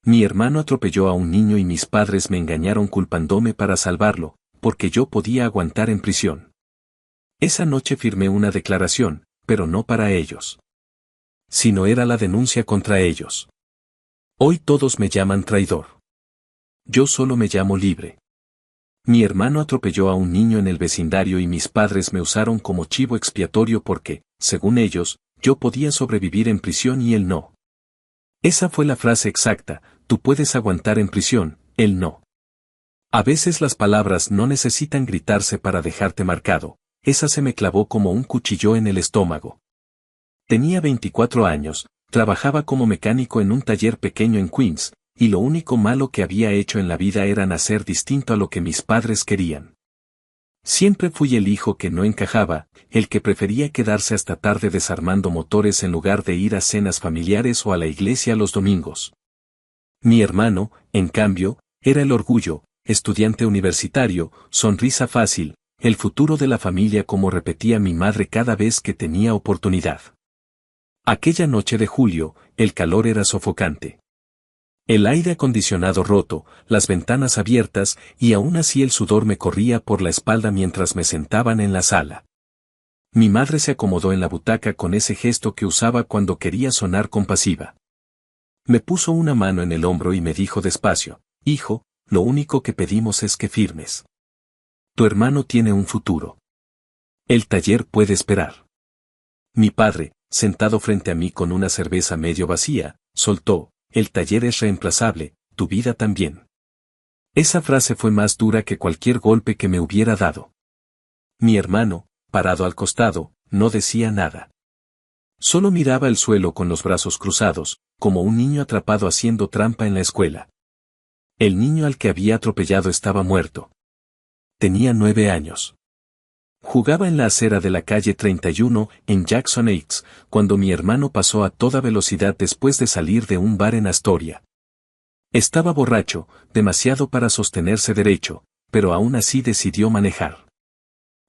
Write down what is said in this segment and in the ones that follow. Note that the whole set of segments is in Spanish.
Mi hermano atropelló a un niño y mis padres me engañaron culpándome para salvarlo, porque yo podía aguantar en prisión. Esa noche firmé una declaración, pero no para ellos. Sino era la denuncia contra ellos. Hoy todos me llaman traidor. Yo solo me llamo libre. Mi hermano atropelló a un niño en el vecindario y mis padres me usaron como chivo expiatorio porque, según ellos, yo podía sobrevivir en prisión y él no. Esa fue la frase exacta: tú puedes aguantar en prisión, él no. A veces las palabras no necesitan gritarse para dejarte marcado. Esa se me clavó como un cuchillo en el estómago. Tenía 24 años, trabajaba como mecánico en un taller pequeño en Queens, y lo único malo que había hecho en la vida era nacer distinto a lo que mis padres querían. Siempre fui el hijo que no encajaba, el que prefería quedarse hasta tarde desarmando motores en lugar de ir a cenas familiares o a la iglesia los domingos. Mi hermano, en cambio, era el orgullo, estudiante universitario, sonrisa fácil, el futuro de la familia, como repetía mi madre cada vez que tenía oportunidad. Aquella noche de julio, el calor era sofocante. El aire acondicionado roto, las ventanas abiertas, y aún así el sudor me corría por la espalda mientras me sentaban en la sala. Mi madre se acomodó en la butaca con ese gesto que usaba cuando quería sonar compasiva. Me puso una mano en el hombro y me dijo despacio: hijo, lo único que pedimos es que firmes. Tu hermano tiene un futuro. El taller puede esperar. Mi padre, sentado frente a mí con una cerveza medio vacía, soltó: el taller es reemplazable, tu vida también. Esa frase fue más dura que cualquier golpe que me hubiera dado. Mi hermano, parado al costado, no decía nada. Solo miraba el suelo con los brazos cruzados, como un niño atrapado haciendo trampa en la escuela. El niño al que había atropellado estaba muerto. Tenía 9 años. Jugaba en la acera de la calle 31, en Jackson Heights, cuando mi hermano pasó a toda velocidad después de salir de un bar en Astoria. Estaba borracho, demasiado para sostenerse derecho, pero aún así decidió manejar.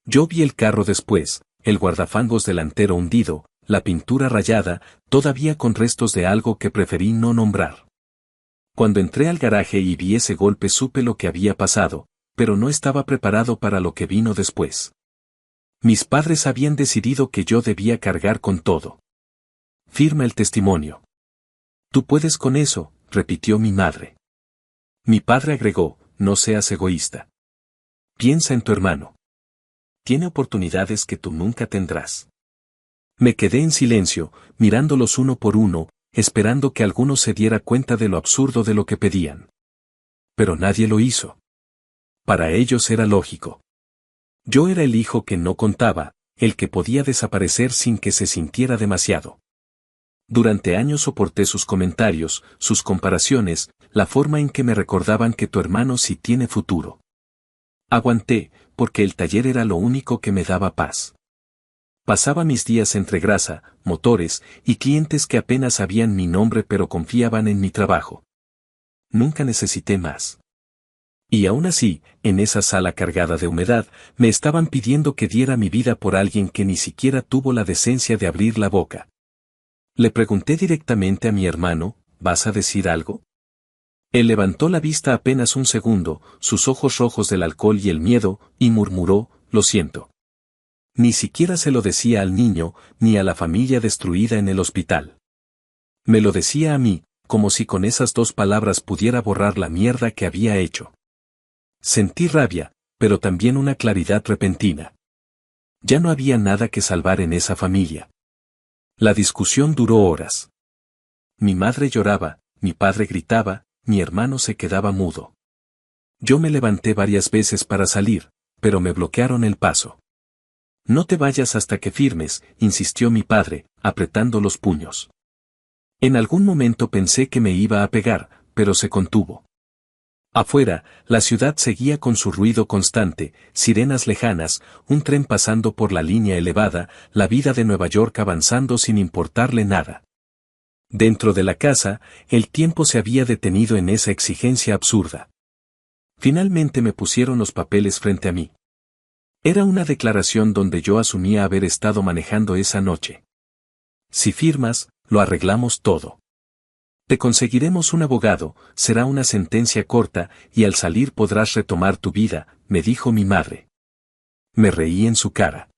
Yo vi el carro después, el guardafangos delantero hundido, la pintura rayada, todavía con restos de algo que preferí no nombrar. Cuando entré al garaje y vi ese golpe supe lo que había pasado, pero no estaba preparado para lo que vino después. Mis padres habían decidido que yo debía cargar con todo. Firma el testimonio. Tú puedes con eso, repitió mi madre. Mi padre agregó: no seas egoísta. Piensa en tu hermano. Tiene oportunidades que tú nunca tendrás. Me quedé en silencio, mirándolos uno por uno, esperando que alguno se diera cuenta de lo absurdo de lo que pedían. Pero nadie lo hizo. Para ellos era lógico. Yo era el hijo que no contaba, el que podía desaparecer sin que se sintiera demasiado. Durante años soporté sus comentarios, sus comparaciones, la forma en que me recordaban que tu hermano sí tiene futuro. Aguanté, porque el taller era lo único que me daba paz. Pasaba mis días entre grasa, motores y clientes que apenas sabían mi nombre pero confiaban en mi trabajo. Nunca necesité más. Y aún así, en esa sala cargada de humedad, me estaban pidiendo que diera mi vida por alguien que ni siquiera tuvo la decencia de abrir la boca. Le pregunté directamente a mi hermano: ¿vas a decir algo? Él levantó la vista apenas un segundo, sus ojos rojos del alcohol y el miedo, y murmuró: lo siento. Ni siquiera se lo decía al niño, ni a la familia destruida en el hospital. Me lo decía a mí, como si con esas 2 palabras pudiera borrar la mierda que había hecho. Sentí rabia, pero también una claridad repentina. Ya no había nada que salvar en esa familia. La discusión duró horas. Mi madre lloraba, mi padre gritaba, mi hermano se quedaba mudo. Yo me levanté varias veces para salir, pero me bloquearon el paso. No te vayas hasta que firmes, insistió mi padre, apretando los puños. En algún momento pensé que me iba a pegar, pero se contuvo. Afuera, la ciudad seguía con su ruido constante, sirenas lejanas, un tren pasando por la línea elevada, la vida de Nueva York avanzando sin importarle nada. Dentro de la casa, el tiempo se había detenido en esa exigencia absurda. Finalmente me pusieron los papeles frente a mí. Era una declaración donde yo asumía haber estado manejando esa noche. Si firmas, lo arreglamos todo. Te conseguiremos un abogado, será una sentencia corta, y al salir podrás retomar tu vida, me dijo mi madre. Me reí en su cara.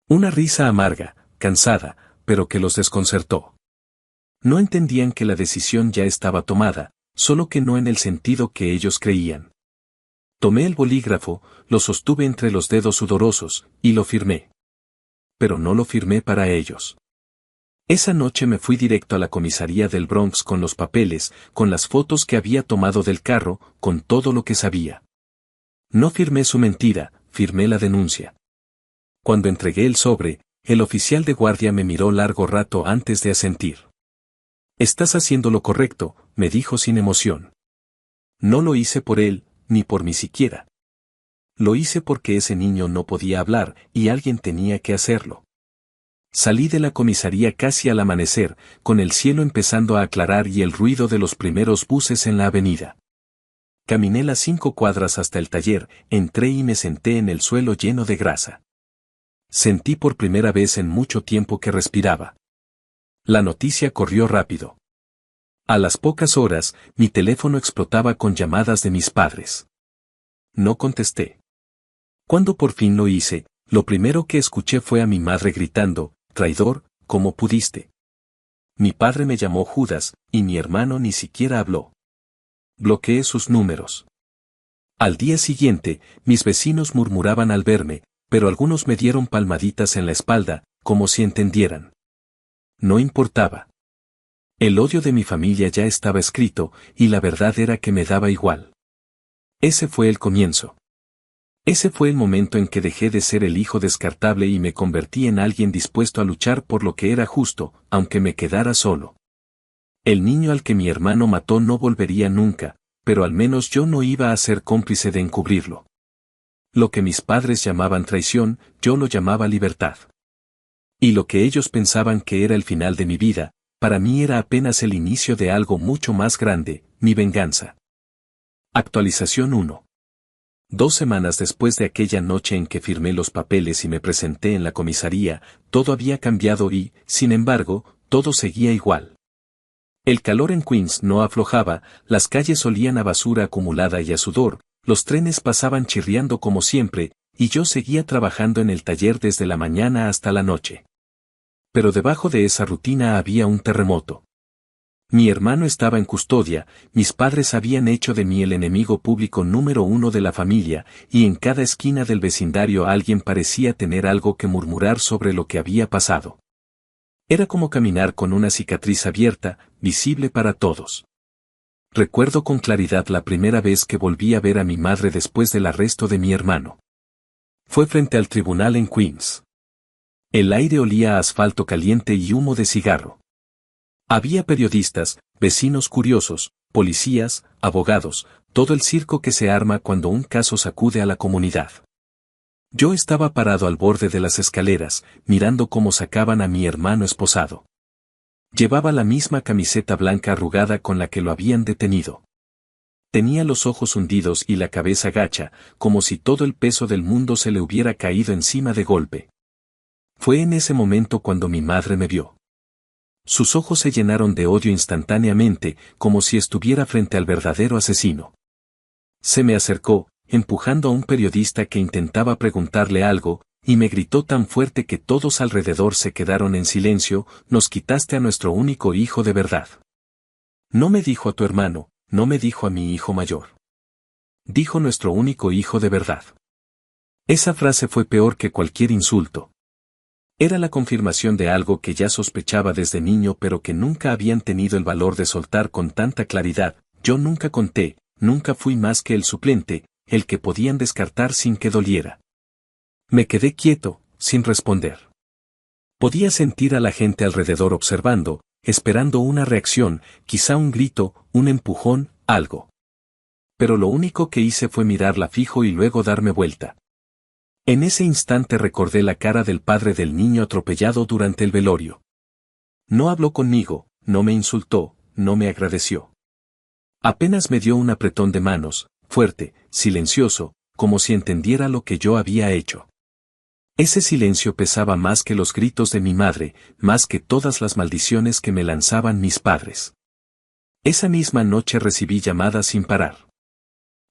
Una risa amarga, cansada, pero que los desconcertó. No entendían que la decisión ya estaba tomada, solo que no en el sentido que ellos creían. Tomé el bolígrafo, lo sostuve entre los dedos sudorosos, y lo firmé. Pero no lo firmé para ellos. Esa noche me fui directo a la comisaría del Bronx con los papeles, con las fotos que había tomado del carro, con todo lo que sabía. No firmé su mentira, firmé la denuncia. Cuando entregué el sobre, el oficial de guardia me miró largo rato antes de asentir. Estás haciendo lo correcto, me dijo sin emoción. No lo hice por él, ni por mí siquiera. Lo hice porque ese niño no podía hablar, y alguien tenía que hacerlo. Salí de la comisaría casi al amanecer, con el cielo empezando a aclarar y el ruido de los primeros buses en la avenida. Caminé las 5 cuadras hasta el taller, entré y me senté en el suelo lleno de grasa. Sentí por primera vez en mucho tiempo que respiraba. La noticia corrió rápido. A las pocas horas, mi teléfono explotaba con llamadas de mis padres. No contesté. Cuando por fin lo hice, lo primero que escuché fue a mi madre gritando, «Traidor, ¿cómo pudiste?». Mi padre me llamó Judas, y mi hermano ni siquiera habló. Bloqueé sus números. Al día siguiente, mis vecinos murmuraban al verme, pero algunos me dieron palmaditas en la espalda, como si entendieran. No importaba. El odio de mi familia ya estaba escrito, y la verdad era que me daba igual. Ese fue el comienzo. Ese fue el momento en que dejé de ser el hijo descartable y me convertí en alguien dispuesto a luchar por lo que era justo, aunque me quedara solo. El niño al que mi hermano mató no volvería nunca, pero al menos yo no iba a ser cómplice de encubrirlo. Lo que mis padres llamaban traición, yo lo llamaba libertad. Y lo que ellos pensaban que era el final de mi vida, para mí era apenas el inicio de algo mucho más grande, mi venganza. Actualización 1. 2 semanas después de aquella noche en que firmé los papeles y me presenté en la comisaría, todo había cambiado y, sin embargo, todo seguía igual. El calor en Queens no aflojaba, las calles olían a basura acumulada y a sudor, los trenes pasaban chirriando como siempre, y yo seguía trabajando en el taller desde la mañana hasta la noche. Pero debajo de esa rutina había un terremoto. Mi hermano estaba en custodia, mis padres habían hecho de mí el enemigo público número 1 de la familia, y en cada esquina del vecindario alguien parecía tener algo que murmurar sobre lo que había pasado. Era como caminar con una cicatriz abierta, visible para todos. Recuerdo con claridad la primera vez que volví a ver a mi madre después del arresto de mi hermano. Fue frente al tribunal en Queens. El aire olía a asfalto caliente y humo de cigarro. Había periodistas, vecinos curiosos, policías, abogados, todo el circo que se arma cuando un caso sacude a la comunidad. Yo estaba parado al borde de las escaleras, mirando cómo sacaban a mi hermano esposado. Llevaba la misma camiseta blanca arrugada con la que lo habían detenido. Tenía los ojos hundidos y la cabeza gacha, como si todo el peso del mundo se le hubiera caído encima de golpe. Fue en ese momento cuando mi madre me vio. Sus ojos se llenaron de odio instantáneamente, como si estuviera frente al verdadero asesino. Se me acercó, empujando a un periodista que intentaba preguntarle algo, y me gritó tan fuerte que todos alrededor se quedaron en silencio: «Nos quitaste a nuestro único hijo de verdad». No me dijo a tu hermano, no me dijo a mi hijo mayor. Dijo nuestro único hijo de verdad. Esa frase fue peor que cualquier insulto. Era la confirmación de algo que ya sospechaba desde niño pero que nunca habían tenido el valor de soltar con tanta claridad. Yo nunca conté, nunca fui más que el suplente, el que podían descartar sin que doliera. Me quedé quieto, sin responder. Podía sentir a la gente alrededor observando, esperando una reacción, quizá un grito, un empujón, algo. Pero lo único que hice fue mirarla fijo y luego darme vuelta. En ese instante recordé la cara del padre del niño atropellado durante el velorio. No habló conmigo, no me insultó, no me agradeció. Apenas me dio un apretón de manos, fuerte, silencioso, como si entendiera lo que yo había hecho. Ese silencio pesaba más que los gritos de mi madre, más que todas las maldiciones que me lanzaban mis padres. Esa misma noche recibí llamadas sin parar.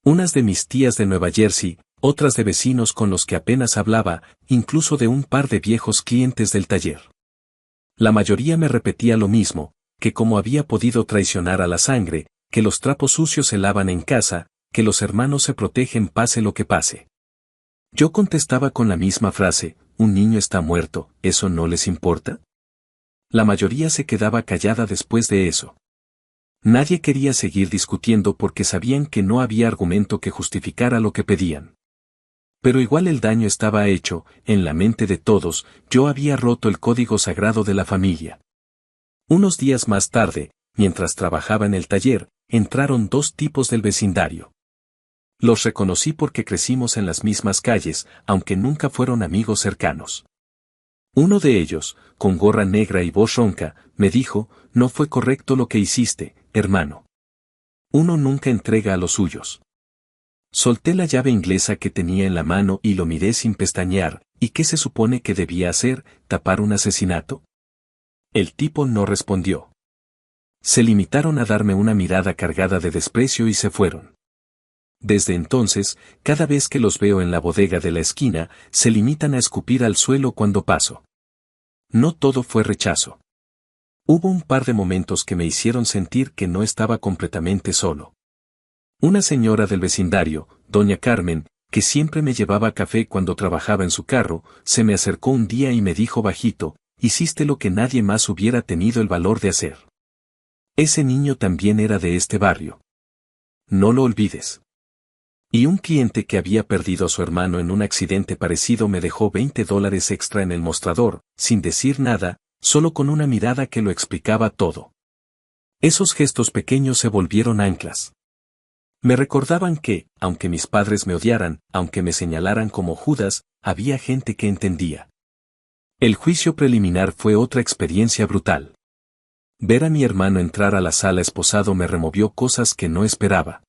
Unas de mis tías de Nueva Jersey, otras de vecinos con los que apenas hablaba, incluso de un par de viejos clientes del taller. La mayoría me repetía lo mismo, que cómo había podido traicionar a la sangre, que los trapos sucios se lavan en casa, que los hermanos se protegen pase lo que pase. Yo contestaba con la misma frase, un niño está muerto, ¿eso no les importa? La mayoría se quedaba callada después de eso. Nadie quería seguir discutiendo porque sabían que no había argumento que justificara lo que pedían. Pero igual el daño estaba hecho, en la mente de todos, yo había roto el código sagrado de la familia. Unos días más tarde, mientras trabajaba en el taller, entraron dos tipos del vecindario. Los reconocí porque crecimos en las mismas calles, aunque nunca fueron amigos cercanos. Uno de ellos, con gorra negra y voz ronca, me dijo, no fue correcto lo que hiciste, hermano. Uno nunca entrega a los suyos. Solté la llave inglesa que tenía en la mano y lo miré sin pestañear, ¿y qué se supone que debía hacer, tapar un asesinato? El tipo no respondió. Se limitaron a darme una mirada cargada de desprecio y se fueron. Desde entonces, cada vez que los veo en la bodega de la esquina, se limitan a escupir al suelo cuando paso. No todo fue rechazo. Hubo un par de momentos que me hicieron sentir que no estaba completamente solo. Una señora del vecindario, doña Carmen, que siempre me llevaba café cuando trabajaba en su carro, se me acercó un día y me dijo bajito, hiciste lo que nadie más hubiera tenido el valor de hacer. Ese niño también era de este barrio. No lo olvides. Y un cliente que había perdido a su hermano en un accidente parecido me dejó $20 extra en el mostrador, sin decir nada, solo con una mirada que lo explicaba todo. Esos gestos pequeños se volvieron anclas. Me recordaban que, aunque mis padres me odiaran, aunque me señalaran como Judas, había gente que entendía. El juicio preliminar fue otra experiencia brutal. Ver a mi hermano entrar a la sala esposado me removió cosas que no esperaba.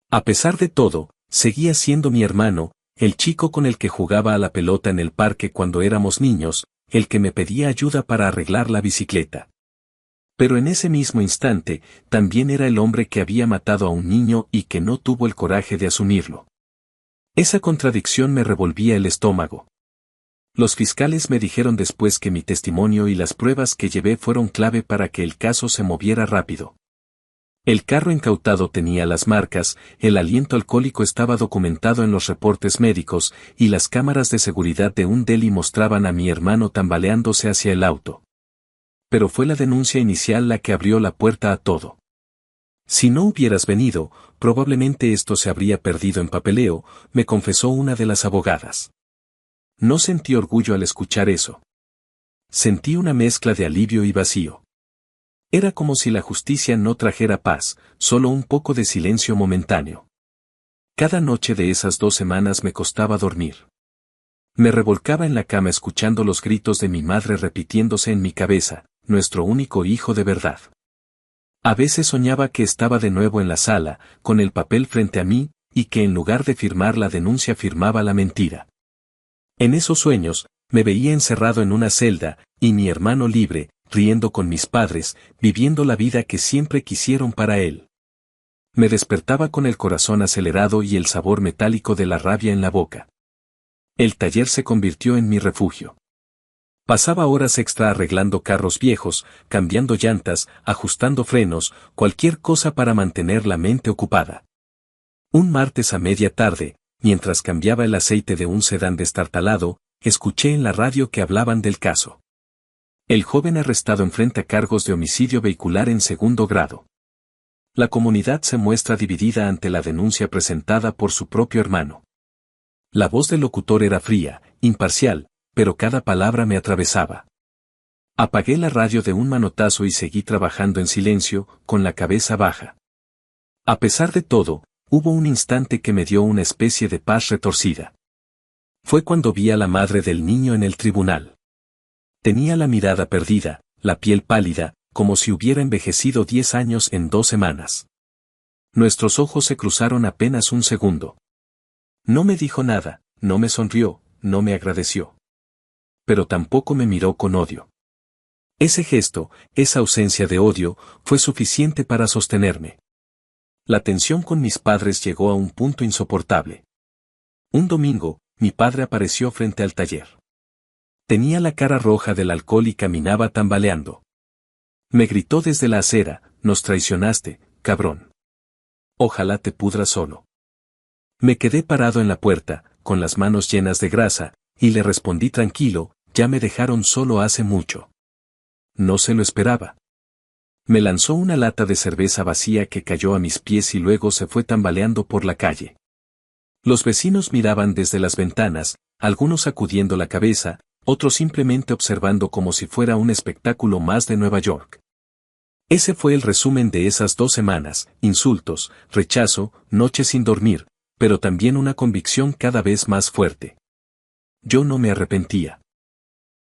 A pesar de todo, seguía siendo mi hermano, el chico con el que jugaba a la pelota en el parque cuando éramos niños, el que me pedía ayuda para arreglar la bicicleta. Pero en ese mismo instante, también era el hombre que había matado a un niño y que no tuvo el coraje de asumirlo. Esa contradicción me revolvía el estómago. Los fiscales me dijeron después que mi testimonio y las pruebas que llevé fueron clave para que el caso se moviera rápido. El carro incautado tenía las marcas, el aliento alcohólico estaba documentado en los reportes médicos y las cámaras de seguridad de un deli mostraban a mi hermano tambaleándose hacia el auto. Pero fue la denuncia inicial la que abrió la puerta a todo. Si no hubieras venido, probablemente esto se habría perdido en papeleo, me confesó una de las abogadas. No sentí orgullo al escuchar eso. Sentí una mezcla de alivio y vacío. Era como si la justicia no trajera paz, solo un poco de silencio momentáneo. Cada noche de esas 2 semanas me costaba dormir. Me revolcaba en la cama escuchando los gritos de mi madre repitiéndose en mi cabeza, nuestro único hijo de verdad. A veces soñaba que estaba de nuevo en la sala, con el papel frente a mí, y que en lugar de firmar la denuncia firmaba la mentira. En esos sueños, me veía encerrado en una celda, y mi hermano libre, riendo con mis padres, viviendo la vida que siempre quisieron para él. Me despertaba con el corazón acelerado y el sabor metálico de la rabia en la boca. El taller se convirtió en mi refugio. Pasaba horas extra arreglando carros viejos, cambiando llantas, ajustando frenos, cualquier cosa para mantener la mente ocupada. Un martes a media tarde, mientras cambiaba el aceite de un sedán destartalado, escuché en la radio que hablaban del caso. El joven arrestado enfrenta cargos de homicidio vehicular en 2º grado. La comunidad se muestra dividida ante la denuncia presentada por su propio hermano. La voz del locutor era fría, imparcial, pero cada palabra me atravesaba. Apagué la radio de un manotazo y seguí trabajando en silencio, con la cabeza baja. A pesar de todo, hubo un instante que me dio una especie de paz retorcida. Fue cuando vi a la madre del niño en el tribunal. Tenía la mirada perdida, la piel pálida, como si hubiera envejecido 10 años en 2 semanas. Nuestros ojos se cruzaron apenas un segundo. No me dijo nada, no me sonrió, no me agradeció. Pero tampoco me miró con odio. Ese gesto, esa ausencia de odio, fue suficiente para sostenerme. La tensión con mis padres llegó a un punto insoportable. Un domingo, mi padre apareció frente al taller. Tenía la cara roja del alcohol y caminaba tambaleando. Me gritó desde la acera: «Nos traicionaste, cabrón. Ojalá te pudras solo». Me quedé parado en la puerta, con las manos llenas de grasa, y le respondí tranquilo: «Ya me dejaron solo hace mucho». No se lo esperaba. Me lanzó una lata de cerveza vacía que cayó a mis pies y luego se fue tambaleando por la calle. Los vecinos miraban desde las ventanas, algunos sacudiendo la cabeza, otros simplemente observando como si fuera un espectáculo más de Nueva York. Ese fue el resumen de esas 2 semanas: insultos, rechazo, noches sin dormir, pero también una convicción cada vez más fuerte. Yo no me arrepentía.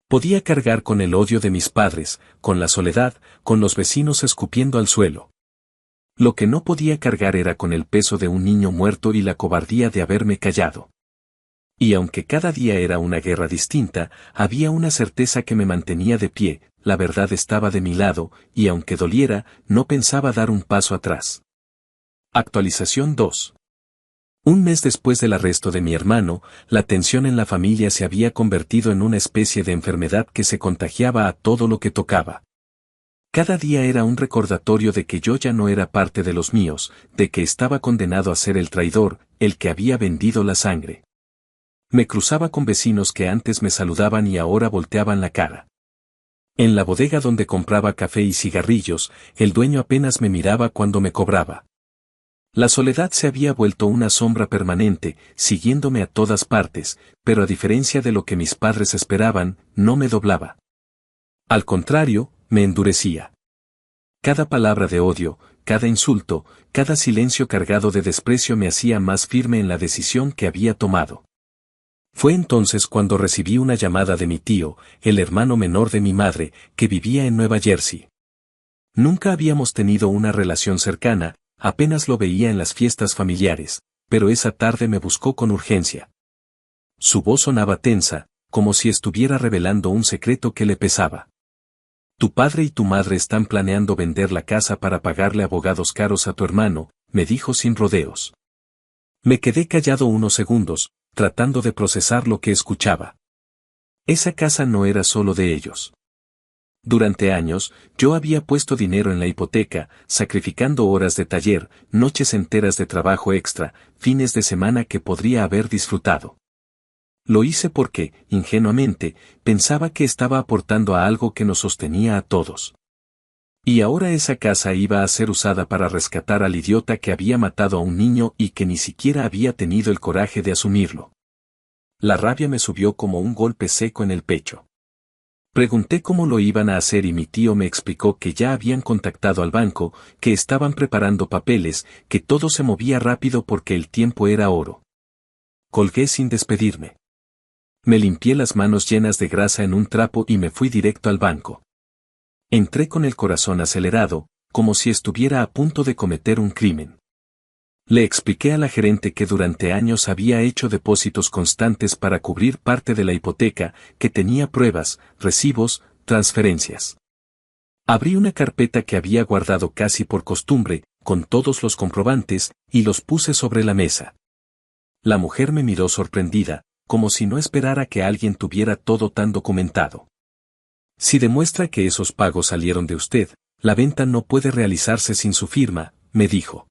Podía cargar con el odio de mis padres, con la soledad, con los vecinos escupiendo al suelo. Lo que no podía cargar era con el peso de un niño muerto y la cobardía de haberme callado. Y aunque cada día era una guerra distinta, había una certeza que me mantenía de pie: la verdad estaba de mi lado, y aunque doliera, no pensaba dar un paso atrás. Actualización 2. Un mes después del arresto de mi hermano, la tensión en la familia se había convertido en una especie de enfermedad que se contagiaba a todo lo que tocaba. Cada día era un recordatorio de que yo ya no era parte de los míos, de que estaba condenado a ser el traidor, el que había vendido la sangre. Me cruzaba con vecinos que antes me saludaban y ahora volteaban la cara. En la bodega donde compraba café y cigarrillos, el dueño apenas me miraba cuando me cobraba. La soledad se había vuelto una sombra permanente, siguiéndome a todas partes, pero a diferencia de lo que mis padres esperaban, no me doblaba. Al contrario, me endurecía. Cada palabra de odio, cada insulto, cada silencio cargado de desprecio me hacía más firme en la decisión que había tomado. Fue entonces cuando recibí una llamada de mi tío, el hermano menor de mi madre, que vivía en Nueva Jersey. Nunca habíamos tenido una relación cercana, apenas lo veía en las fiestas familiares, pero esa tarde me buscó con urgencia. Su voz sonaba tensa, como si estuviera revelando un secreto que le pesaba. «Tu padre y tu madre están planeando vender la casa para pagarle abogados caros a tu hermano», me dijo sin rodeos. Me quedé callado unos segundos, tratando de procesar lo que escuchaba. Esa casa no era solo de ellos. Durante años, yo había puesto dinero en la hipoteca, sacrificando horas de taller, noches enteras de trabajo extra, fines de semana que podría haber disfrutado. Lo hice porque, ingenuamente, pensaba que estaba aportando a algo que nos sostenía a todos. Y ahora esa casa iba a ser usada para rescatar al idiota que había matado a un niño y que ni siquiera había tenido el coraje de asumirlo. La rabia me subió como un golpe seco en el pecho. Pregunté cómo lo iban a hacer y mi tío me explicó que ya habían contactado al banco, que estaban preparando papeles, que todo se movía rápido porque el tiempo era oro. Colgué sin despedirme. Me limpié las manos llenas de grasa en un trapo y me fui directo al banco. Entré con el corazón acelerado, como si estuviera a punto de cometer un crimen. Le expliqué a la gerente que durante años había hecho depósitos constantes para cubrir parte de la hipoteca, que tenía pruebas, recibos, transferencias. Abrí una carpeta que había guardado casi por costumbre, con todos los comprobantes, y los puse sobre la mesa. La mujer me miró sorprendida, como si no esperara que alguien tuviera todo tan documentado. «Si demuestra que esos pagos salieron de usted, la venta no puede realizarse sin su firma», me dijo.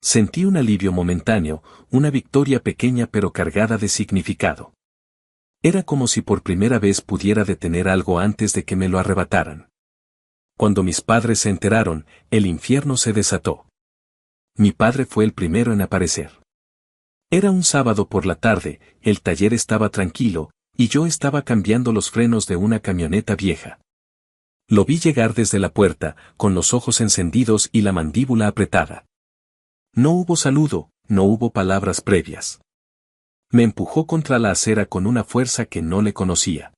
Sentí un alivio momentáneo, una victoria pequeña pero cargada de significado. Era como si por primera vez pudiera detener algo antes de que me lo arrebataran. Cuando mis padres se enteraron, el infierno se desató. Mi padre fue el primero en aparecer. Era un sábado por la tarde, el taller estaba tranquilo, y yo estaba cambiando los frenos de una camioneta vieja. Lo vi llegar desde la puerta, con los ojos encendidos y la mandíbula apretada. No hubo saludo, no hubo palabras previas. Me empujó contra la acera con una fuerza que no le conocía.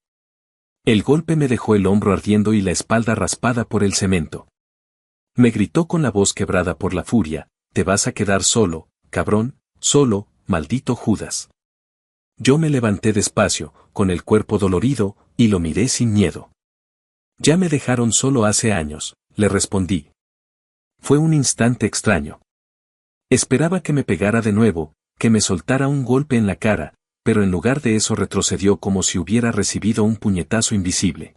El golpe me dejó el hombro ardiendo y la espalda raspada por el cemento. Me gritó con la voz quebrada por la furia: «Te vas a quedar solo, cabrón, solo, maldito Judas». Yo me levanté despacio, con el cuerpo dolorido, y lo miré sin miedo. Ya me dejaron solo hace años, le respondí. Fue un instante extraño. Esperaba que me pegara de nuevo, que me soltara un golpe en la cara, pero en lugar de eso retrocedió como si hubiera recibido un puñetazo invisible.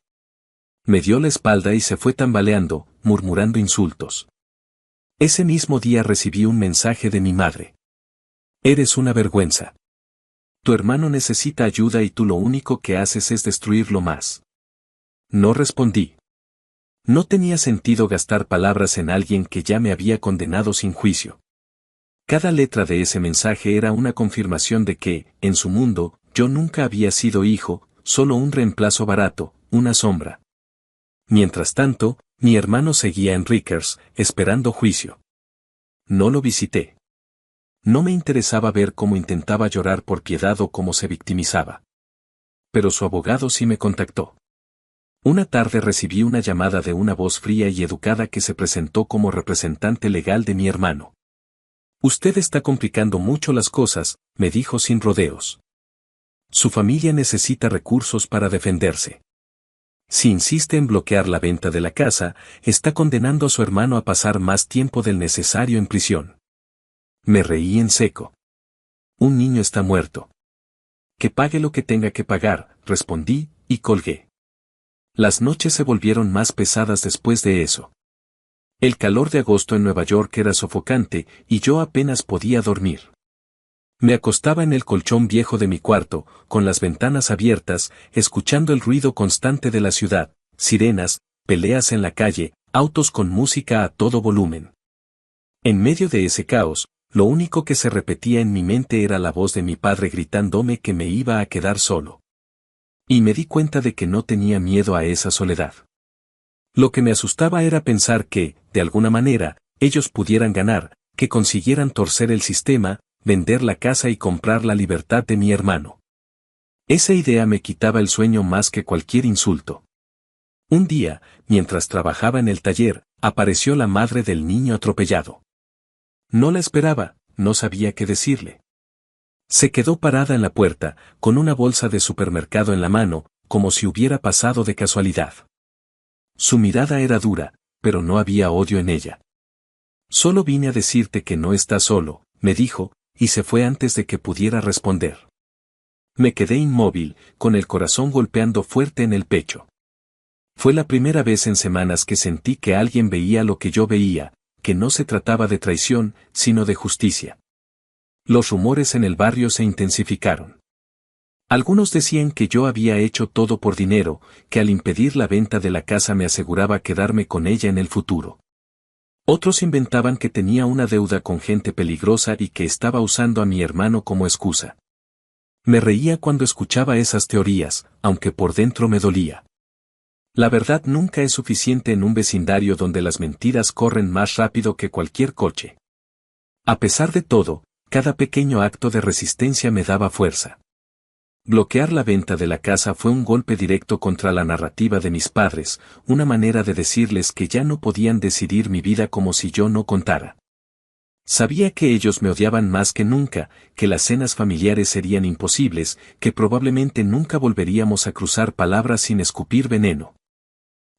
Me dio la espalda y se fue tambaleando, murmurando insultos. Ese mismo día recibí un mensaje de mi madre. Eres una vergüenza. Tu hermano necesita ayuda y tú lo único que haces es destruirlo más. No respondí. No tenía sentido gastar palabras en alguien que ya me había condenado sin juicio. Cada letra de ese mensaje era una confirmación de que, en su mundo, yo nunca había sido hijo, solo un reemplazo barato, una sombra. Mientras tanto, mi hermano seguía en Rikers, esperando juicio. No lo visité. No me interesaba ver cómo intentaba llorar por piedad o cómo se victimizaba. Pero su abogado sí me contactó. Una tarde recibí una llamada de una voz fría y educada que se presentó como representante legal de mi hermano. Usted está complicando mucho las cosas, me dijo sin rodeos. Su familia necesita recursos para defenderse. Si insiste en bloquear la venta de la casa, está condenando a su hermano a pasar más tiempo del necesario en prisión. Me reí en seco. Un niño está muerto. Que pague lo que tenga que pagar, respondí, y colgué. Las noches se volvieron más pesadas después de eso. El calor de agosto en Nueva York era sofocante y yo apenas podía dormir. Me acostaba en el colchón viejo de mi cuarto, con las ventanas abiertas, escuchando el ruido constante de la ciudad, sirenas, peleas en la calle, autos con música a todo volumen. En medio de ese caos, lo único que se repetía en mi mente era la voz de mi padre gritándome que me iba a quedar solo. Y me di cuenta de que no tenía miedo a esa soledad. Lo que me asustaba era pensar que, de alguna manera, ellos pudieran ganar, que consiguieran torcer el sistema, vender la casa y comprar la libertad de mi hermano. Esa idea me quitaba el sueño más que cualquier insulto. Un día, mientras trabajaba en el taller, apareció la madre del niño atropellado. No la esperaba, no sabía qué decirle. Se quedó parada en la puerta, con una bolsa de supermercado en la mano, como si hubiera pasado de casualidad. Su mirada era dura, pero no había odio en ella. Solo vine a decirte que no estás solo, me dijo, y se fue antes de que pudiera responder. Me quedé inmóvil, con el corazón golpeando fuerte en el pecho. Fue la primera vez en semanas que sentí que alguien veía lo que yo veía, que no se trataba de traición, sino de justicia. Los rumores en el barrio se intensificaron. Algunos decían que yo había hecho todo por dinero, que al impedir la venta de la casa me aseguraba quedarme con ella en el futuro. Otros inventaban que tenía una deuda con gente peligrosa y que estaba usando a mi hermano como excusa. Me reía cuando escuchaba esas teorías, aunque por dentro me dolía. La verdad nunca es suficiente en un vecindario donde las mentiras corren más rápido que cualquier coche. A pesar de todo, cada pequeño acto de resistencia me daba fuerza. Bloquear la venta de la casa fue un golpe directo contra la narrativa de mis padres, una manera de decirles que ya no podían decidir mi vida como si yo no contara. Sabía que ellos me odiaban más que nunca, que las cenas familiares serían imposibles, que probablemente nunca volveríamos a cruzar palabras sin escupir veneno.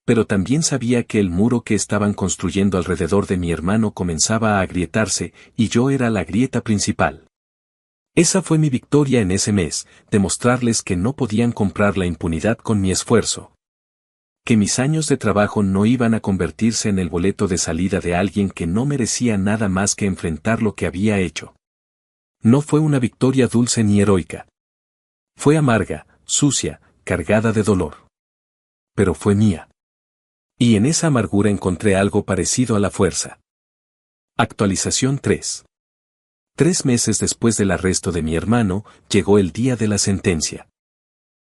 Pero también sabía que el muro que estaban construyendo alrededor de mi hermano comenzaba a agrietarse, y yo era la grieta principal. Esa fue mi victoria en ese mes, demostrarles que no podían comprar la impunidad con mi esfuerzo. Que mis años de trabajo no iban a convertirse en el boleto de salida de alguien que no merecía nada más que enfrentar lo que había hecho. No fue una victoria dulce ni heroica. Fue amarga, sucia, cargada de dolor. Pero fue mía. Y en esa amargura encontré algo parecido a la fuerza. Actualización 3. 3 meses después del arresto de mi hermano, llegó el día de la sentencia.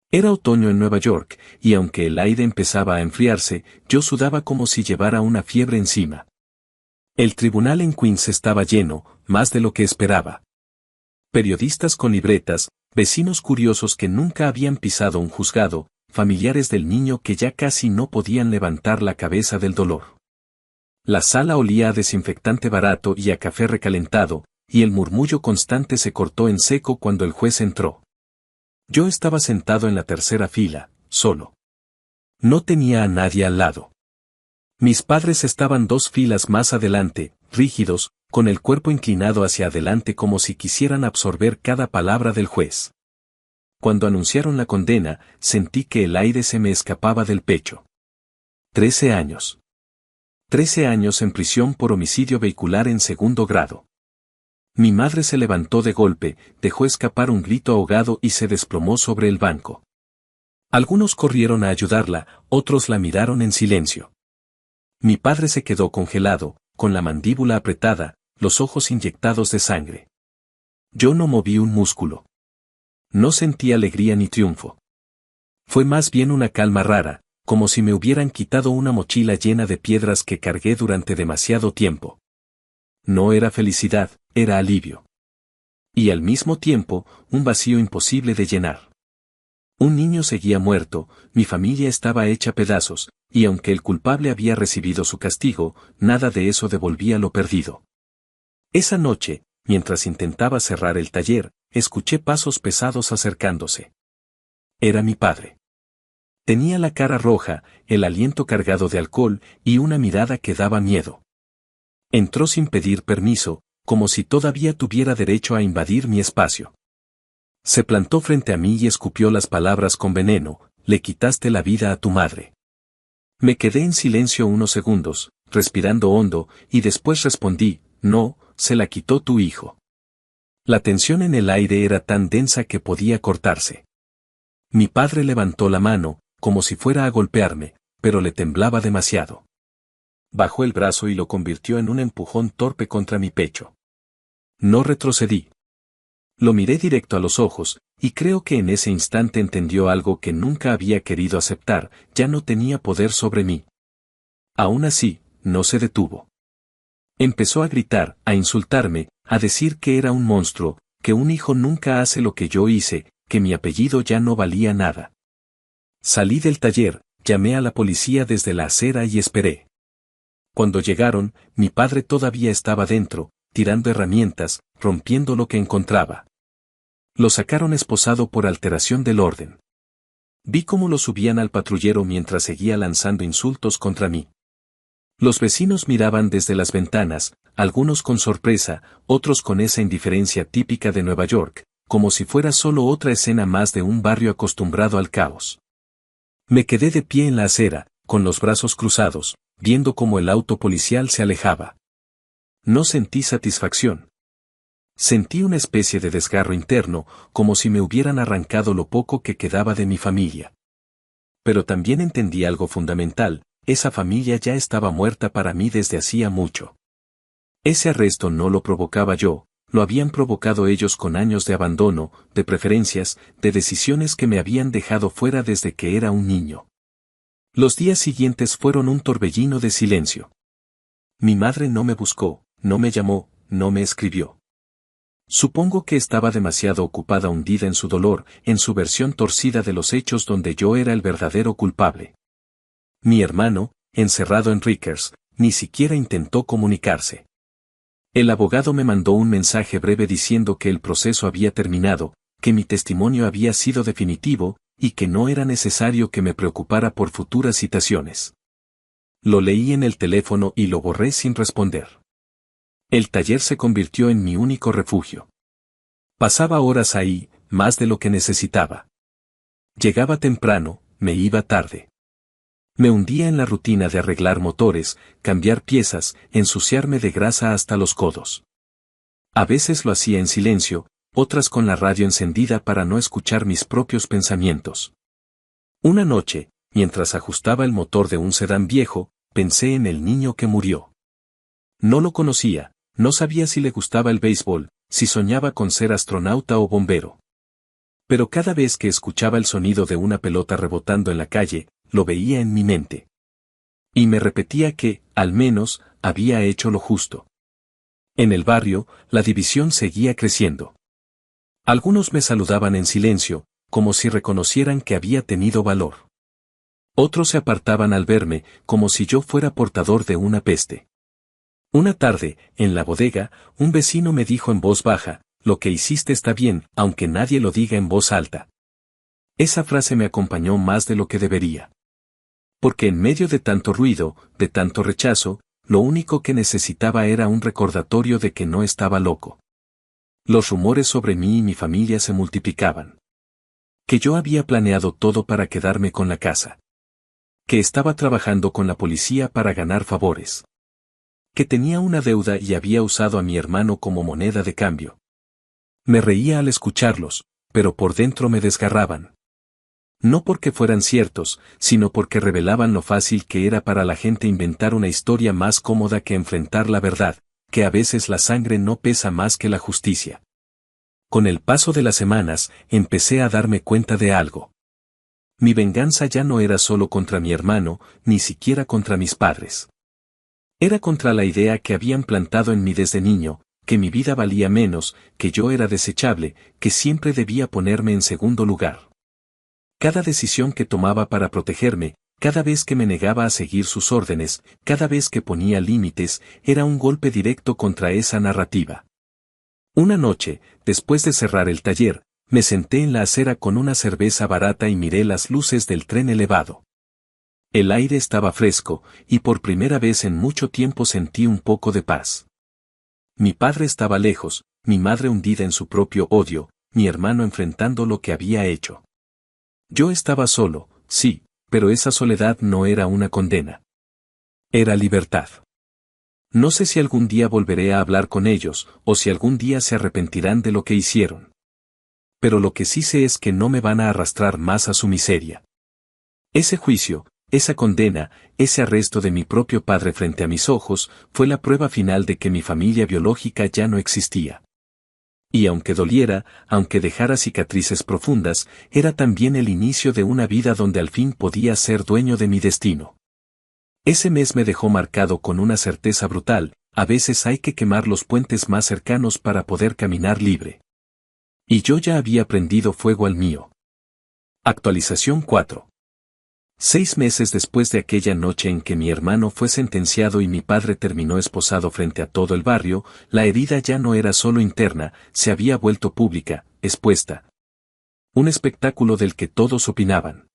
Era otoño en Nueva York, y aunque el aire empezaba a enfriarse, yo sudaba como si llevara una fiebre encima. El tribunal en Queens estaba lleno, más de lo que esperaba. Periodistas con libretas, vecinos curiosos que nunca habían pisado un juzgado, familiares del niño que ya casi no podían levantar la cabeza del dolor. La sala olía a desinfectante barato y a café recalentado, y el murmullo constante se cortó en seco cuando el juez entró. Yo estaba sentado en la tercera fila, solo. No tenía a nadie al lado. Mis padres estaban 2 filas más adelante, rígidos, con el cuerpo inclinado hacia adelante como si quisieran absorber cada palabra del juez. Cuando anunciaron la condena, sentí que el aire se me escapaba del pecho. 13 años. 13 años en prisión por homicidio vehicular en segundo grado. Mi madre se levantó de golpe, dejó escapar un grito ahogado y se desplomó sobre el banco. Algunos corrieron a ayudarla, otros la miraron en silencio. Mi padre se quedó congelado, con la mandíbula apretada, los ojos inyectados de sangre. Yo no moví un músculo. No sentí alegría ni triunfo. Fue más bien una calma rara, como si me hubieran quitado una mochila llena de piedras que cargué durante demasiado tiempo. No era felicidad, era alivio. Y al mismo tiempo, un vacío imposible de llenar. Un niño seguía muerto, mi familia estaba hecha pedazos, y aunque el culpable había recibido su castigo, nada de eso devolvía lo perdido. Esa noche, mientras intentaba cerrar el taller, escuché pasos pesados acercándose. Era mi padre. Tenía la cara roja, el aliento cargado de alcohol y una mirada que daba miedo. Entró sin pedir permiso, como si todavía tuviera derecho a invadir mi espacio. Se plantó frente a mí y escupió las palabras con veneno: le quitaste la vida a tu madre. Me quedé en silencio unos segundos, respirando hondo, y después respondí: no, se la quitó tu hijo. La tensión en el aire era tan densa que podía cortarse. Mi padre levantó la mano, como si fuera a golpearme, pero le temblaba demasiado. Bajó el brazo y lo convirtió en un empujón torpe contra mi pecho. No retrocedí. Lo miré directo a los ojos, y creo que en ese instante entendió algo que nunca había querido aceptar: ya no tenía poder sobre mí. Aún así, no se detuvo. Empezó a gritar, a insultarme, a decir que era un monstruo, que un hijo nunca hace lo que yo hice, que mi apellido ya no valía nada. Salí del taller, llamé a la policía desde la acera y esperé. Cuando llegaron, mi padre todavía estaba dentro, tirando herramientas, rompiendo lo que encontraba. Lo sacaron esposado por alteración del orden. Vi cómo lo subían al patrullero mientras seguía lanzando insultos contra mí. Los vecinos miraban desde las ventanas, algunos con sorpresa, otros con esa indiferencia típica de Nueva York, como si fuera solo otra escena más de un barrio acostumbrado al caos. Me quedé de pie en la acera, con los brazos cruzados, viendo cómo el auto policial se alejaba. No sentí satisfacción. Sentí una especie de desgarro interno, como si me hubieran arrancado lo poco que quedaba de mi familia. Pero también entendí algo fundamental: esa familia ya estaba muerta para mí desde hacía mucho. Ese arresto no lo provocaba yo, lo habían provocado ellos con años de abandono, de preferencias, de decisiones que me habían dejado fuera desde que era un niño. Los días siguientes fueron un torbellino de silencio. Mi madre no me buscó, no me llamó, no me escribió. Supongo que estaba demasiado ocupada, hundida en su dolor, en su versión torcida de los hechos donde yo era el verdadero culpable. Mi hermano, encerrado en Rikers, ni siquiera intentó comunicarse. El abogado me mandó un mensaje breve diciendo que el proceso había terminado, que mi testimonio había sido definitivo, y que no era necesario que me preocupara por futuras citaciones. Lo leí en el teléfono y lo borré sin responder. El taller se convirtió en mi único refugio. Pasaba horas ahí, más de lo que necesitaba. Llegaba temprano, me iba tarde. Me hundía en la rutina de arreglar motores, cambiar piezas, ensuciarme de grasa hasta los codos. A veces lo hacía en silencio, otras con la radio encendida para no escuchar mis propios pensamientos. Una noche, mientras ajustaba el motor de un sedán viejo, pensé en el niño que murió. No lo conocía, no sabía si le gustaba el béisbol, si soñaba con ser astronauta o bombero. Pero cada vez que escuchaba el sonido de una pelota rebotando en la calle, lo veía en mi mente. Y me repetía que, al menos, había hecho lo justo. En el barrio, la división seguía creciendo. Algunos me saludaban en silencio, como si reconocieran que había tenido valor. Otros se apartaban al verme, como si yo fuera portador de una peste. Una tarde, en la bodega, un vecino me dijo en voz baja: lo que hiciste está bien, aunque nadie lo diga en voz alta. Esa frase me acompañó más de lo que debería. Porque en medio de tanto ruido, de tanto rechazo, lo único que necesitaba era un recordatorio de que no estaba loco. Los rumores sobre mí y mi familia se multiplicaban. Que yo había planeado todo para quedarme con la casa. Que estaba trabajando con la policía para ganar favores. Que tenía una deuda y había usado a mi hermano como moneda de cambio. Me reía al escucharlos, pero por dentro me desgarraban. No porque fueran ciertos, sino porque revelaban lo fácil que era para la gente inventar una historia más cómoda que enfrentar la verdad, que a veces la sangre no pesa más que la justicia. Con el paso de las semanas, empecé a darme cuenta de algo. Mi venganza ya no era solo contra mi hermano, ni siquiera contra mis padres. Era contra la idea que habían plantado en mí desde niño, que mi vida valía menos, que yo era desechable, que siempre debía ponerme en segundo lugar. Cada decisión que tomaba para protegerme, cada vez que me negaba a seguir sus órdenes, cada vez que ponía límites, era un golpe directo contra esa narrativa. Una noche, después de cerrar el taller, me senté en la acera con una cerveza barata y miré las luces del tren elevado. El aire estaba fresco, y por primera vez en mucho tiempo sentí un poco de paz. Mi padre estaba lejos, mi madre hundida en su propio odio, mi hermano enfrentando lo que había hecho. Yo estaba solo, sí, pero esa soledad no era una condena. Era libertad. No sé si algún día volveré a hablar con ellos, o si algún día se arrepentirán de lo que hicieron. Pero lo que sí sé es que no me van a arrastrar más a su miseria. Ese juicio, esa condena, ese arresto de mi propio padre frente a mis ojos, fue la prueba final de que mi familia biológica ya no existía. Y aunque doliera, aunque dejara cicatrices profundas, era también el inicio de una vida donde al fin podía ser dueño de mi destino. Ese mes me dejó marcado con una certeza brutal: a veces hay que quemar los puentes más cercanos para poder caminar libre. Y yo ya había prendido fuego al mío. Actualización 4. 6 meses después de aquella noche en que mi hermano fue sentenciado y mi padre terminó esposado frente a todo el barrio, la herida ya no era solo interna, se había vuelto pública, expuesta. Un espectáculo del que todos opinaban.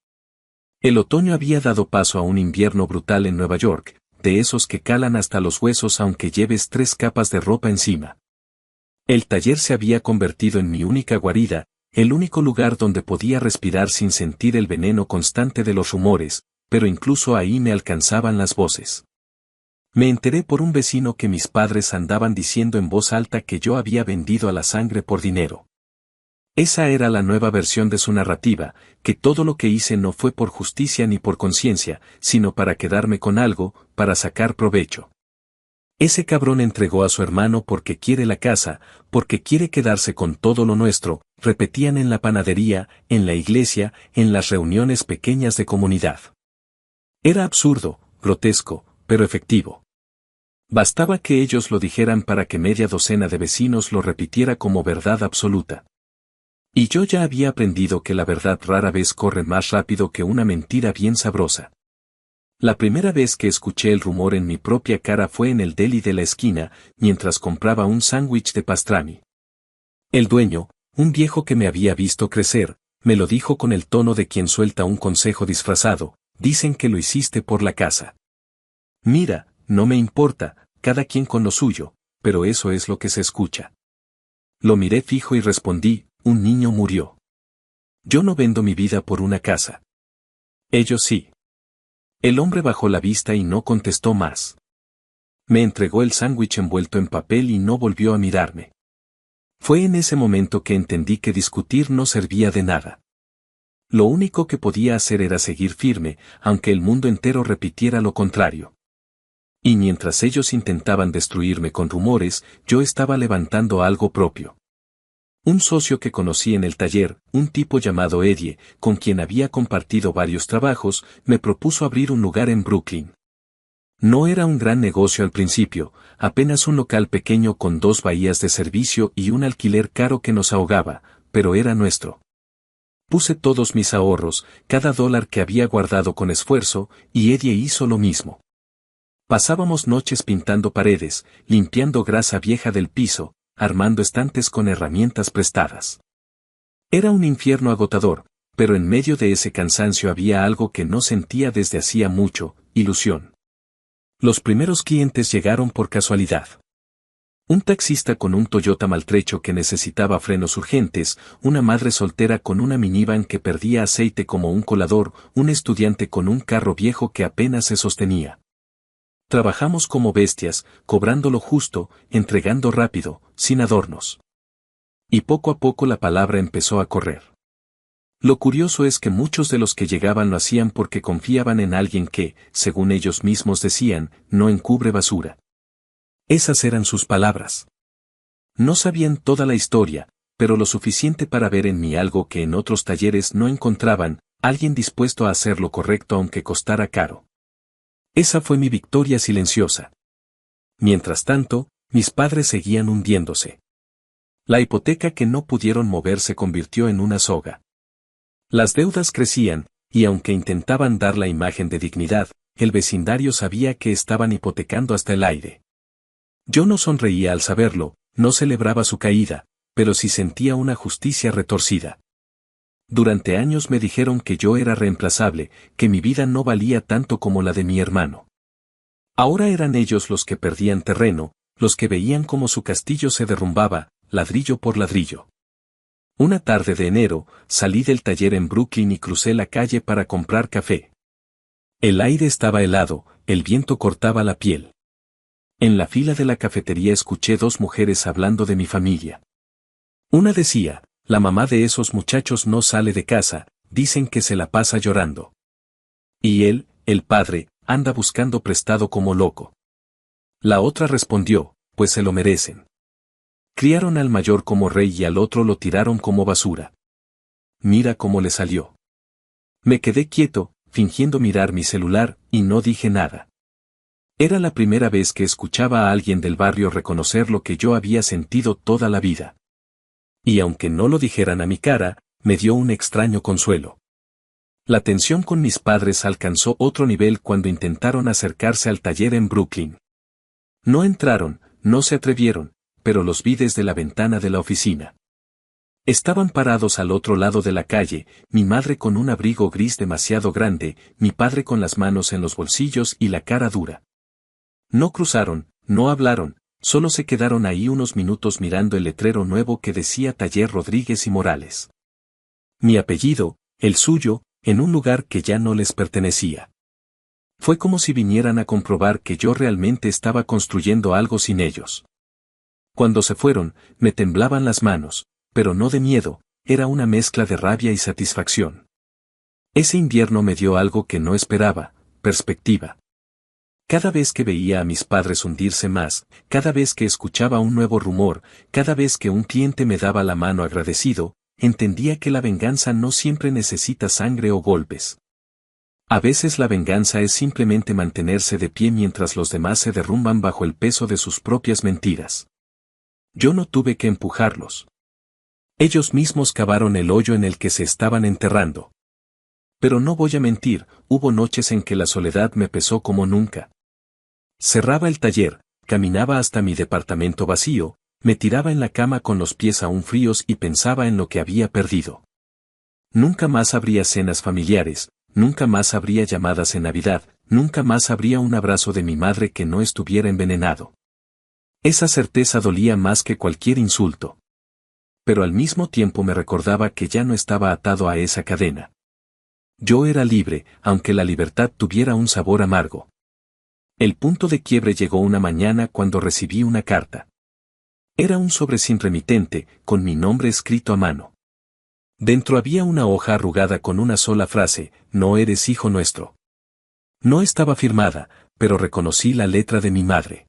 El otoño había dado paso a un invierno brutal en Nueva York, de esos que calan hasta los huesos aunque lleves 3 capas de ropa encima. El taller se había convertido en mi única guarida, el único lugar donde podía respirar sin sentir el veneno constante de los rumores, pero incluso ahí me alcanzaban las voces. Me enteré por un vecino que mis padres andaban diciendo en voz alta que yo había vendido a la sangre por dinero. Esa era la nueva versión de su narrativa, que todo lo que hice no fue por justicia ni por conciencia, sino para quedarme con algo, para sacar provecho. Ese cabrón entregó a su hermano porque quiere la casa, porque quiere quedarse con todo lo nuestro, repetían en la panadería, en la iglesia, en las reuniones pequeñas de comunidad. Era absurdo, grotesco, pero efectivo. Bastaba que ellos lo dijeran para que media docena de vecinos lo repitiera como verdad absoluta. Y yo ya había aprendido que la verdad rara vez corre más rápido que una mentira bien sabrosa. La primera vez que escuché el rumor en mi propia cara fue en el deli de la esquina, mientras compraba un sándwich de pastrami. El dueño, un viejo que me había visto crecer, me lo dijo con el tono de quien suelta un consejo disfrazado: dicen que lo hiciste por la casa. Mira, no me importa, cada quien con lo suyo, pero eso es lo que se escucha. Lo miré fijo y respondí: un niño murió. Yo no vendo mi vida por una casa. Ellos sí. El hombre bajó la vista y no contestó más. Me entregó el sándwich envuelto en papel y no volvió a mirarme. Fue en ese momento que entendí que discutir no servía de nada. Lo único que podía hacer era seguir firme, aunque el mundo entero repitiera lo contrario. Y mientras ellos intentaban destruirme con rumores, yo estaba levantando algo propio. Un socio que conocí en el taller, un tipo llamado Eddie, con quien había compartido varios trabajos, me propuso abrir un lugar en Brooklyn. No era un gran negocio al principio, apenas un local pequeño con 2 bahías de servicio y un alquiler caro que nos ahogaba, pero era nuestro. Puse todos mis ahorros, cada dólar que había guardado con esfuerzo, y Eddie hizo lo mismo. Pasábamos noches pintando paredes, limpiando grasa vieja del piso, armando estantes con herramientas prestadas. Era un infierno agotador, pero en medio de ese cansancio había algo que no sentía desde hacía mucho: ilusión. Los primeros clientes llegaron por casualidad. Un taxista con un Toyota maltrecho que necesitaba frenos urgentes, una madre soltera con una minivan que perdía aceite como un colador, un estudiante con un carro viejo que apenas se sostenía. Trabajamos como bestias, cobrando lo justo, entregando rápido, sin adornos. Y poco a poco la palabra empezó a correr. Lo curioso es que muchos de los que llegaban lo hacían porque confiaban en alguien que, según ellos mismos decían, no encubre basura. Esas eran sus palabras. No sabían toda la historia, pero lo suficiente para ver en mí algo que en otros talleres no encontraban: alguien dispuesto a hacer lo correcto aunque costara caro. Esa fue mi victoria silenciosa. Mientras tanto, mis padres seguían hundiéndose. La hipoteca que no pudieron mover se convirtió en una soga. Las deudas crecían, y aunque intentaban dar la imagen de dignidad, el vecindario sabía que estaban hipotecando hasta el aire. Yo no sonreía al saberlo, no celebraba su caída, pero sí sentía una justicia retorcida. Durante años me dijeron que yo era reemplazable, que mi vida no valía tanto como la de mi hermano. Ahora eran ellos los que perdían terreno, los que veían cómo su castillo se derrumbaba, ladrillo por ladrillo. Una tarde de enero, salí del taller en Brooklyn y crucé la calle para comprar café. El aire estaba helado, el viento cortaba la piel. En la fila de la cafetería escuché dos mujeres hablando de mi familia. Una decía: la mamá de esos muchachos no sale de casa, dicen que se la pasa llorando. Y él, el padre, anda buscando prestado como loco. La otra respondió: pues se lo merecen. Criaron al mayor como rey y al otro lo tiraron como basura. Mira cómo le salió. Me quedé quieto, fingiendo mirar mi celular, y no dije nada. Era la primera vez que escuchaba a alguien del barrio reconocer lo que yo había sentido toda la vida. Y aunque no lo dijeran a mi cara, me dio un extraño consuelo. La tensión con mis padres alcanzó otro nivel cuando intentaron acercarse al taller en Brooklyn. No entraron, no se atrevieron, pero los vi desde la ventana de la oficina. Estaban parados al otro lado de la calle, mi madre con un abrigo gris demasiado grande, mi padre con las manos en los bolsillos y la cara dura. No cruzaron, no hablaron, solo se quedaron ahí unos minutos mirando el letrero nuevo que decía Taller Rodríguez y Morales. Mi apellido, el suyo, en un lugar que ya no les pertenecía. Fue como si vinieran a comprobar que yo realmente estaba construyendo algo sin ellos. Cuando se fueron, me temblaban las manos, pero no de miedo, era una mezcla de rabia y satisfacción. Ese invierno me dio algo que no esperaba: perspectiva. Cada vez que veía a mis padres hundirse más, cada vez que escuchaba un nuevo rumor, cada vez que un cliente me daba la mano agradecido, entendía que la venganza no siempre necesita sangre o golpes. A veces la venganza es simplemente mantenerse de pie mientras los demás se derrumban bajo el peso de sus propias mentiras. Yo no tuve que empujarlos. Ellos mismos cavaron el hoyo en el que se estaban enterrando. Pero no voy a mentir, hubo noches en que la soledad me pesó como nunca. Cerraba el taller, caminaba hasta mi departamento vacío, me tiraba en la cama con los pies aún fríos y pensaba en lo que había perdido. Nunca más habría cenas familiares, nunca más habría llamadas en Navidad, nunca más habría un abrazo de mi madre que no estuviera envenenado. Esa certeza dolía más que cualquier insulto. Pero al mismo tiempo me recordaba que ya no estaba atado a esa cadena. Yo era libre, aunque la libertad tuviera un sabor amargo. El punto de quiebre llegó una mañana cuando recibí una carta. Era un sobre sin remitente, con mi nombre escrito a mano. Dentro había una hoja arrugada con una sola frase: no eres hijo nuestro. No estaba firmada, pero reconocí la letra de mi madre.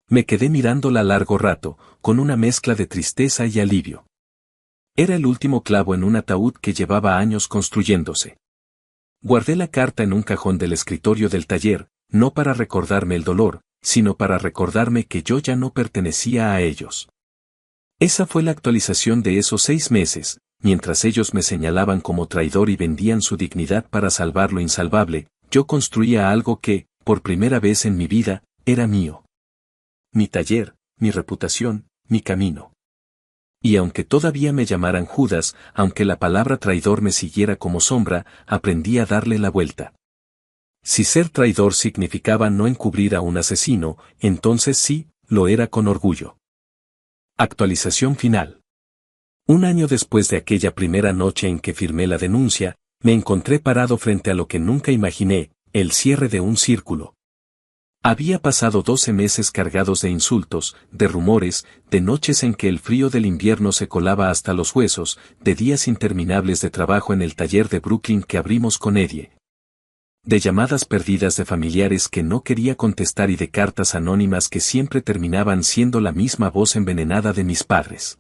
Me quedé mirándola largo rato, con una mezcla de tristeza y alivio. Era el último clavo en un ataúd que llevaba años construyéndose. Guardé la carta en un cajón del escritorio del taller, no para recordarme el dolor, sino para recordarme que yo ya no pertenecía a ellos. Esa fue la actualización de esos 6 meses, mientras ellos me señalaban como traidor y vendían su dignidad para salvar lo insalvable, yo construía algo que, por primera vez en mi vida, era mío. Mi taller, mi reputación, mi camino. Y aunque todavía me llamaran Judas, aunque la palabra traidor me siguiera como sombra, aprendí a darle la vuelta. Si ser traidor significaba no encubrir a un asesino, entonces sí, lo era con orgullo. Actualización final. Un año después de aquella primera noche en que firmé la denuncia, me encontré parado frente a lo que nunca imaginé, el cierre de un círculo. Había pasado 12 meses cargados de insultos, de rumores, de noches en que el frío del invierno se colaba hasta los huesos, de días interminables de trabajo en el taller de Brooklyn que abrimos con Eddie. De llamadas perdidas de familiares que no quería contestar y de cartas anónimas que siempre terminaban siendo la misma voz envenenada de mis padres.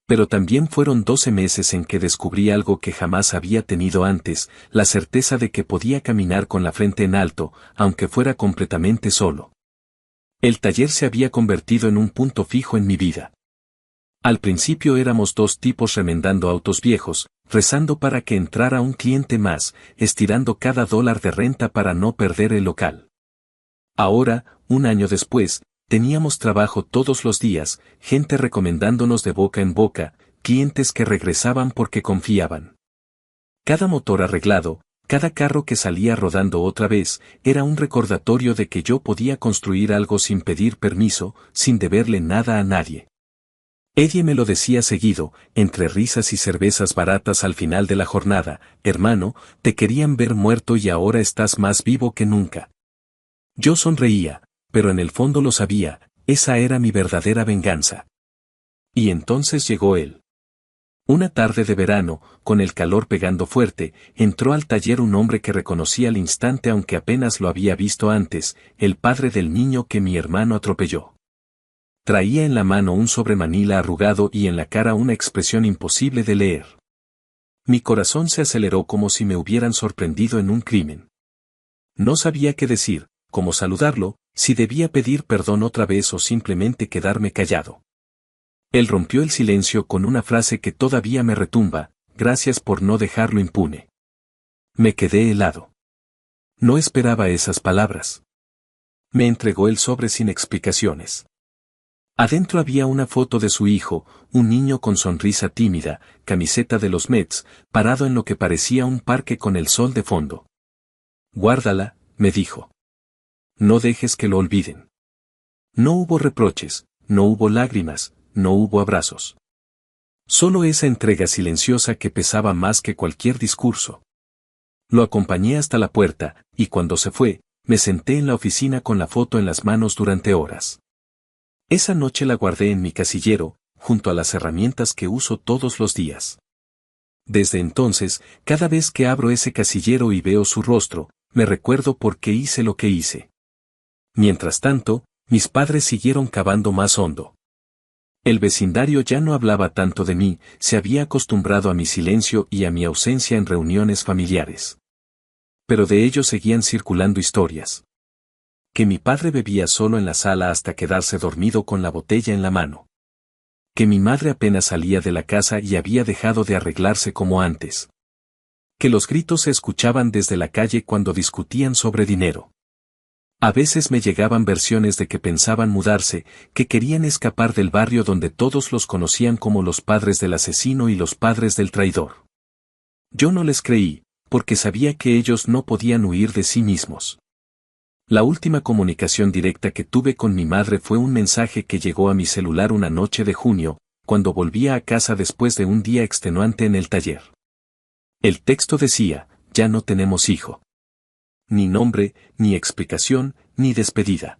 Pero también fueron 12 meses en que descubrí algo que jamás había tenido antes, la certeza de que podía caminar con la frente en alto, aunque fuera completamente solo. El taller se había convertido en un punto fijo en mi vida. Al principio éramos dos tipos remendando autos viejos, rezando para que entrara un cliente más, estirando cada dólar de renta para no perder el local. Ahora, un año después, teníamos trabajo todos los días, gente recomendándonos de boca en boca, clientes que regresaban porque confiaban. Cada motor arreglado, cada carro que salía rodando otra vez, era un recordatorio de que yo podía construir algo sin pedir permiso, sin deberle nada a nadie. Eddie me lo decía seguido, entre risas y cervezas baratas al final de la jornada: hermano, te querían ver muerto y ahora estás más vivo que nunca. Yo sonreía, pero en el fondo lo sabía, esa era mi verdadera venganza. Y entonces llegó él. Una tarde de verano, con el calor pegando fuerte, entró al taller un hombre que reconocí al instante aunque apenas lo había visto antes, el padre del niño que mi hermano atropelló. Traía en la mano un sobremanila arrugado y en la cara una expresión imposible de leer. Mi corazón se aceleró como si me hubieran sorprendido en un crimen. No sabía qué decir, cómo saludarlo, si debía pedir perdón otra vez o simplemente quedarme callado. Él rompió el silencio con una frase que todavía me retumba: gracias por no dejarlo impune. Me quedé helado. No esperaba esas palabras. Me entregó el sobre sin explicaciones. Adentro había una foto de su hijo, un niño con sonrisa tímida, camiseta de los Mets, parado en lo que parecía un parque con el sol de fondo. Guárdala, me dijo. No dejes que lo olviden. No hubo reproches, no hubo lágrimas, no hubo abrazos. Solo esa entrega silenciosa que pesaba más que cualquier discurso. Lo acompañé hasta la puerta, y cuando se fue, me senté en la oficina con la foto en las manos durante horas. Esa noche la guardé en mi casillero, junto a las herramientas que uso todos los días. Desde entonces, cada vez que abro ese casillero y veo su rostro, me recuerdo por qué hice lo que hice. Mientras tanto, mis padres siguieron cavando más hondo. El vecindario ya no hablaba tanto de mí, se había acostumbrado a mi silencio y a mi ausencia en reuniones familiares. Pero de ello seguían circulando historias. Que mi padre bebía solo en la sala hasta quedarse dormido con la botella en la mano. Que mi madre apenas salía de la casa y había dejado de arreglarse como antes. Que los gritos se escuchaban desde la calle cuando discutían sobre dinero. A veces me llegaban versiones de que pensaban mudarse, que querían escapar del barrio donde todos los conocían como los padres del asesino y los padres del traidor. Yo no les creí, porque sabía que ellos no podían huir de sí mismos. La última comunicación directa que tuve con mi madre fue un mensaje que llegó a mi celular una noche de junio, cuando volvía a casa después de un día extenuante en el taller. El texto decía: ya no tenemos hijo. Ni nombre, ni explicación, ni despedida.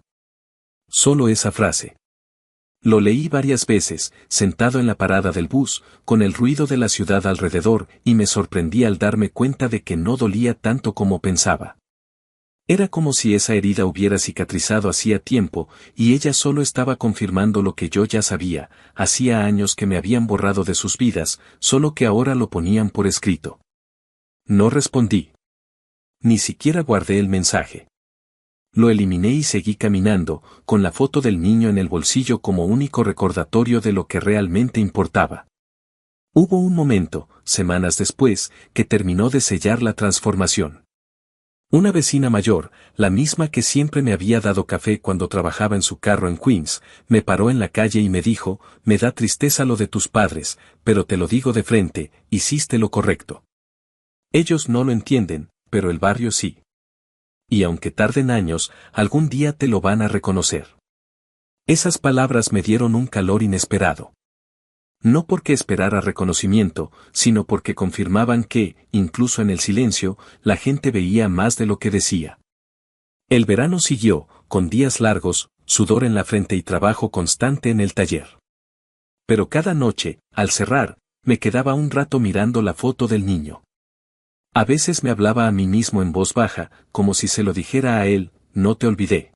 Solo esa frase. Lo leí varias veces, sentado en la parada del bus, con el ruido de la ciudad alrededor, y me sorprendí al darme cuenta de que no dolía tanto como pensaba. Era como si esa herida hubiera cicatrizado hacía tiempo, y ella solo estaba confirmando lo que yo ya sabía: hacía años que me habían borrado de sus vidas, solo que ahora lo ponían por escrito. No respondí. Ni siquiera guardé el mensaje. Lo eliminé y seguí caminando, con la foto del niño en el bolsillo como único recordatorio de lo que realmente importaba. Hubo un momento, semanas después, que terminó de sellar la transformación. Una vecina mayor, la misma que siempre me había dado café cuando trabajaba en su carro en Queens, me paró en la calle y me dijo, me da tristeza lo de tus padres, pero te lo digo de frente, hiciste lo correcto. Ellos no lo entienden, pero el barrio sí. Y aunque tarden años, algún día te lo van a reconocer. Esas palabras me dieron un calor inesperado. No porque esperara reconocimiento, sino porque confirmaban que, incluso en el silencio, la gente veía más de lo que decía. El verano siguió, con días largos, sudor en la frente y trabajo constante en el taller. Pero cada noche, al cerrar, me quedaba un rato mirando la foto del niño. A veces me hablaba a mí mismo en voz baja, como si se lo dijera a él, no te olvidé.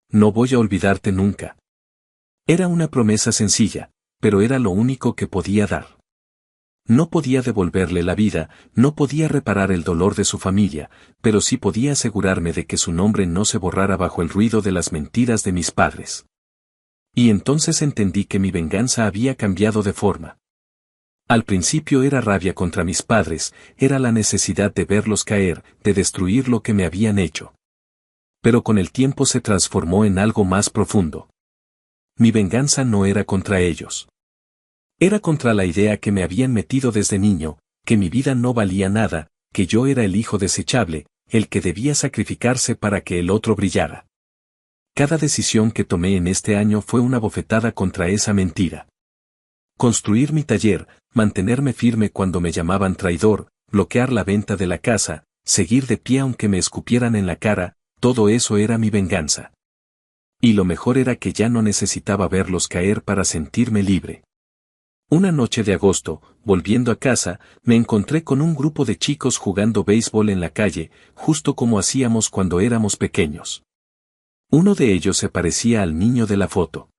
No voy a olvidarte nunca. Era una promesa sencilla, pero era lo único que podía dar. No podía devolverle la vida, no podía reparar el dolor de su familia, pero sí podía asegurarme de que su nombre no se borrara bajo el ruido de las mentiras de mis padres. Y entonces entendí que mi venganza había cambiado de forma. Al principio era rabia contra mis padres, era la necesidad de verlos caer, de destruir lo que me habían hecho. Pero con el tiempo se transformó en algo más profundo. Mi venganza no era contra ellos. Era contra la idea que me habían metido desde niño, que mi vida no valía nada, que yo era el hijo desechable, el que debía sacrificarse para que el otro brillara. Cada decisión que tomé en este año fue una bofetada contra esa mentira. Construir mi taller, mantenerme firme cuando me llamaban traidor, bloquear la venta de la casa, seguir de pie aunque me escupieran en la cara, todo eso era mi venganza. Y lo mejor era que ya no necesitaba verlos caer para sentirme libre. Una noche de agosto, volviendo a casa, me encontré con un grupo de chicos jugando béisbol en la calle, justo como hacíamos cuando éramos pequeños. Uno de ellos se parecía al niño de la foto.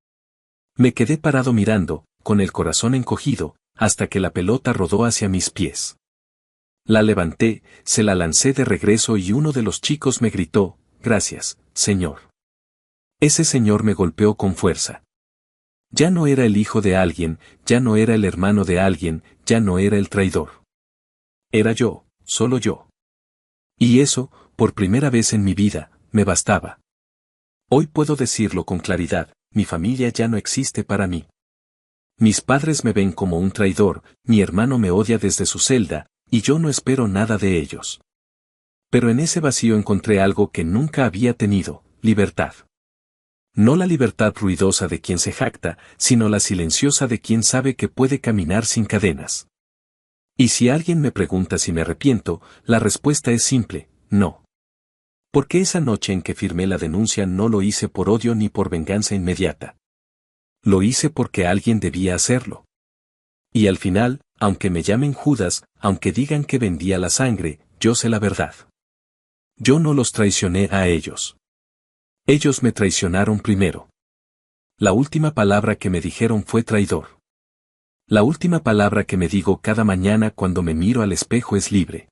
Me quedé parado mirando, con el corazón encogido, hasta que la pelota rodó hacia mis pies. La levanté, se la lancé de regreso y uno de los chicos me gritó, «Gracias, señor». Ese señor me golpeó con fuerza. Ya no era el hijo de alguien, ya no era el hermano de alguien, ya no era el traidor. Era yo, solo yo. Y eso, por primera vez en mi vida, me bastaba. Hoy puedo decirlo con claridad, mi familia ya no existe para mí. Mis padres me ven como un traidor, mi hermano me odia desde su celda, y yo no espero nada de ellos. Pero en ese vacío encontré algo que nunca había tenido, libertad. No la libertad ruidosa de quien se jacta, sino la silenciosa de quien sabe que puede caminar sin cadenas. Y si alguien me pregunta si me arrepiento, la respuesta es simple, no. Porque esa noche en que firmé la denuncia no lo hice por odio ni por venganza inmediata. Lo hice porque alguien debía hacerlo. Y al final, aunque me llamen Judas, aunque digan que vendía la sangre, yo sé la verdad. Yo no los traicioné a ellos. Ellos me traicionaron primero. La última palabra que me dijeron fue traidor. La última palabra que me digo cada mañana cuando me miro al espejo es libre.